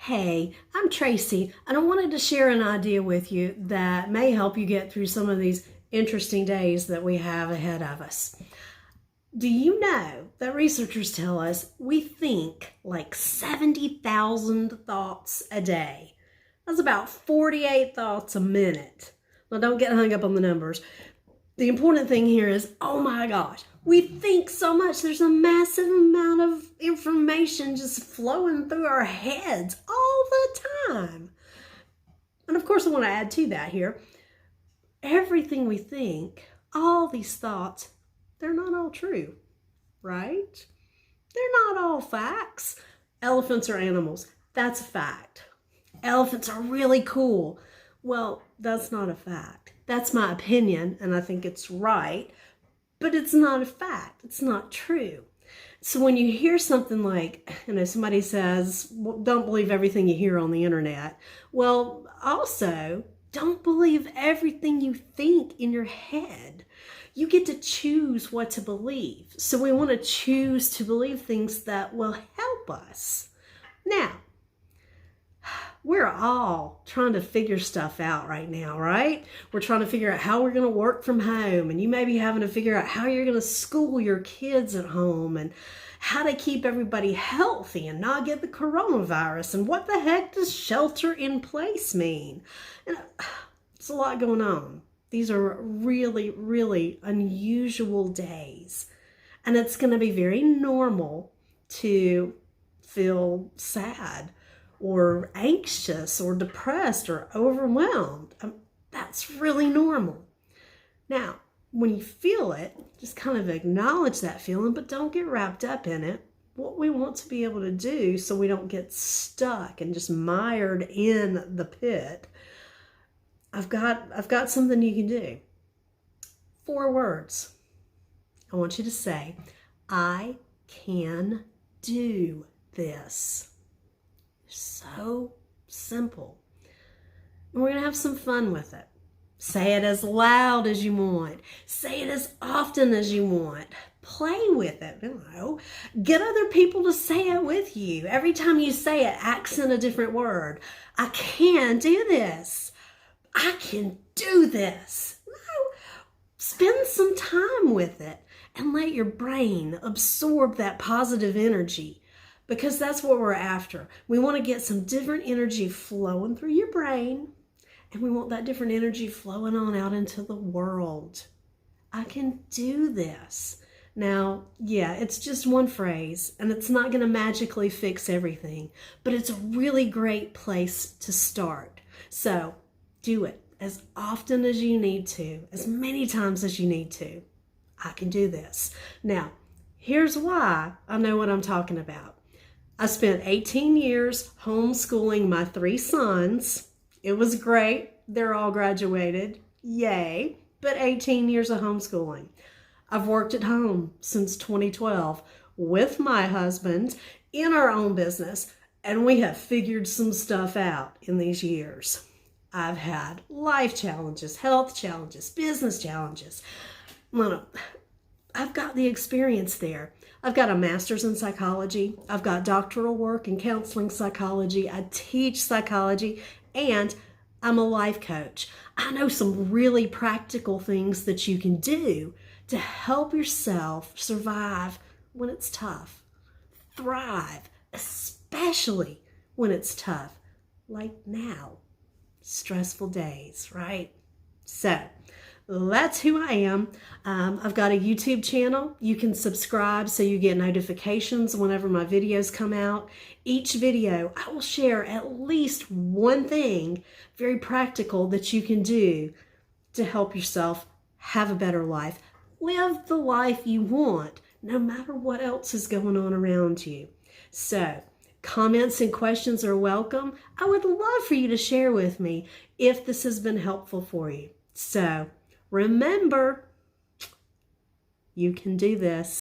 Hey, I'm Tracy, and I wanted to share an idea with you that may help you get through some of these interesting days that we have ahead of us. Do you know that researchers tell us we think like 70,000 thoughts a day? That's about 48 thoughts a minute. Now, don't get hung up on the numbers. The important thing here is, oh my gosh, we think so much. There's a massive amount of information just flowing through our heads all the time. And of course, I want to add to that here. Everything we think, all these thoughts, they're not all true, right? They're not all facts. Elephants are animals. That's a fact. Elephants are really cool. Well, that's not a fact. That's my opinion, and I think it's right, but it's not a fact. It's not true. So when you hear something like, somebody says, well, don't believe everything you hear on the internet. Well, also, don't believe everything you think in your head. You get to choose what to believe. So we want to choose to believe things that will help us. Now, we're all trying to figure stuff out right now, right? We're trying to figure out how we're going to work from home, and you may be having to figure out how you're going to school your kids at home and how to keep everybody healthy and not get the coronavirus, and what the heck does shelter in place mean? And it's a lot going on. These are really, really unusual days, and it's going to be very normal to feel sad or anxious or depressed or overwhelmed. That's really normal. Now, when you feel it, just kind of acknowledge that feeling, but don't get wrapped up in it. What we want to be able to do so we don't get stuck and just mired in the pit, I've got something you can do. 4 words. I want you to say, I can do this. So simple. And we're going to have some fun with it. Say it as loud as you want. Say it as often as you want. Play with it. Get other people to say it with you. Every time you say it, accent a different word. I can do this. I can do this. Spend some time with it and let your brain absorb that positive energy. Because that's what we're after. We want to get some different energy flowing through your brain, and we want that different energy flowing on out into the world. I can do this. Now, yeah, it's just one phrase, and it's not going to magically fix everything, but it's a really great place to start. So do it as often as you need to, as many times as you need to. I can do this. Now, here's why I know what I'm talking about. I spent 18 years homeschooling my 3 sons. It was great. They're all graduated. Yay. But 18 years of homeschooling. I've worked at home since 2012 with my husband in our own business, and we have figured some stuff out in these years. I've had life challenges, health challenges, business challenges. I've got the experience there. I've got a master's in psychology. I've got doctoral work in counseling psychology. I teach psychology, and I'm a life coach. I know some really practical things that you can do to help yourself survive when it's tough. Thrive, especially when it's tough, like now. Stressful days, right? So, that's who I am. I've got a YouTube channel. You can subscribe so you get notifications whenever my videos come out. Each video, I will share at least one thing very practical that you can do to help yourself have a better life. Live the life you want, no matter what else is going on around you. So, comments and questions are welcome. I would love for you to share with me if this has been helpful for you. So, remember, you can do this.